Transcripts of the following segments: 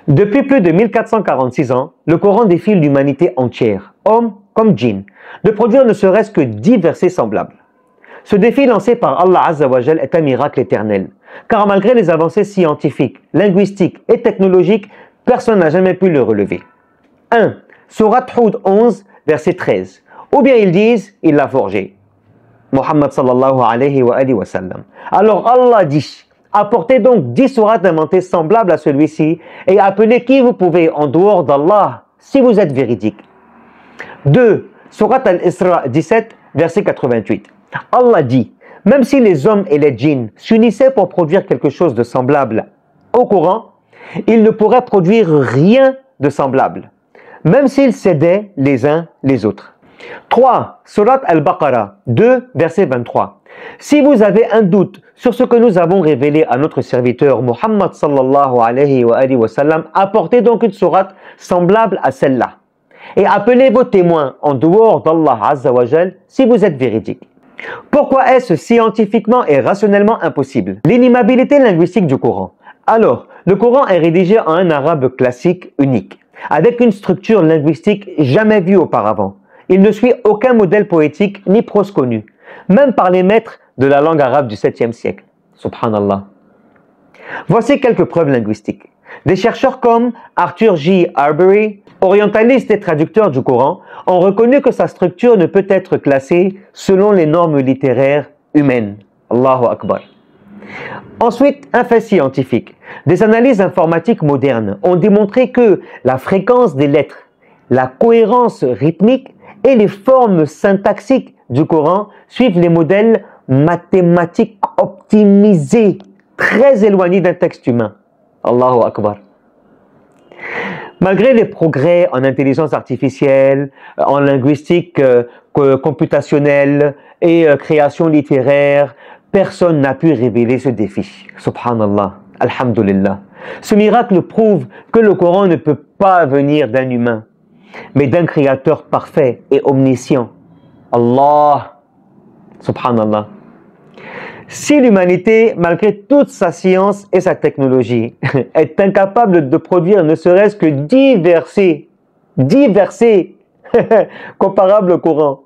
Depuis plus de 1446 ans, le Coran défie l'humanité entière, hommes comme djinns, de produire ne serait-ce que 10 versets semblables. Ce défi lancé par Allah Azza wa Jal est un miracle éternel, car malgré les avancées scientifiques, linguistiques et technologiques, personne n'a jamais pu le relever. 1. Surat Hud 11, verset 13. Ou bien ils disent, il l'a forgé. Muhammad sallallahu alayhi wa sallam. Alors Allah dit, apportez donc 10 sourates inventées semblables à celui-ci et appelez qui vous pouvez en dehors d'Allah si vous êtes véridique. 2. Surat Al-Isra 17, verset 88. Allah dit, même si les hommes et les djinns s'unissaient pour produire quelque chose de semblable au Coran, ils ne pourraient produire rien de semblable, même s'ils s'aidaient les uns les autres. 3. Surat Al-Baqarah 2, verset 23. Si vous avez un doute sur ce que nous avons révélé à notre serviteur Muhammad sallallahu alayhi wa sallam, apportez donc une sourate semblable à celle-là et appelez vos témoins en dehors d'Allah Azza wa Jal si vous êtes véridique. Pourquoi est-ce scientifiquement et rationnellement impossible? L'inimabilité linguistique du Coran. Alors, le Coran est rédigé en un arabe classique unique, avec une structure linguistique jamais vue auparavant. Il ne suit aucun modèle poétique ni prose connu, même par les maîtres de la langue arabe du 7e siècle. Subhanallah. Voici quelques preuves linguistiques. Des chercheurs comme Arthur J. Arbery, orientaliste et traducteur du Coran, ont reconnu que sa structure ne peut être classée selon les normes littéraires humaines. Allahu Akbar. Ensuite, un fait scientifique. Des analyses informatiques modernes ont démontré que la fréquence des lettres, la cohérence rythmique et les formes syntaxiques du Coran suivent les modèles mathématiques optimisés, très éloignés d'un texte humain. Allahu Akbar. Malgré les progrès en intelligence artificielle, en linguistique computationnelle et création littéraire, personne n'a pu révéler ce défi. Subhanallah, alhamdulillah. Ce miracle prouve que le Coran ne peut pas venir d'un humain, mais d'un créateur parfait et omniscient. Allah, subhanallah. Si l'humanité, malgré toute sa science et sa technologie, est incapable de produire ne serait-ce que 10 versets comparables au Coran,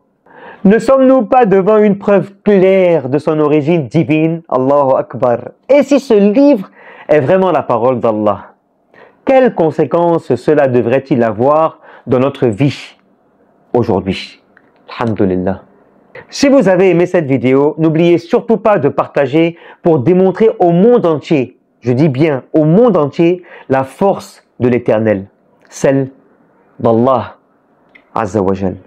ne sommes-nous pas devant une preuve claire de son origine divine? Allahu Akbar. Et si ce livre est vraiment la parole d'Allah, quelles conséquences cela devrait-il avoir dans notre vie aujourd'hui? Alhamdulillah. Si vous avez aimé cette vidéo, n'oubliez surtout pas de partager pour démontrer au monde entier, je dis bien au monde entier, la force de l'Éternel, celle d'Allah Azza wa Jal.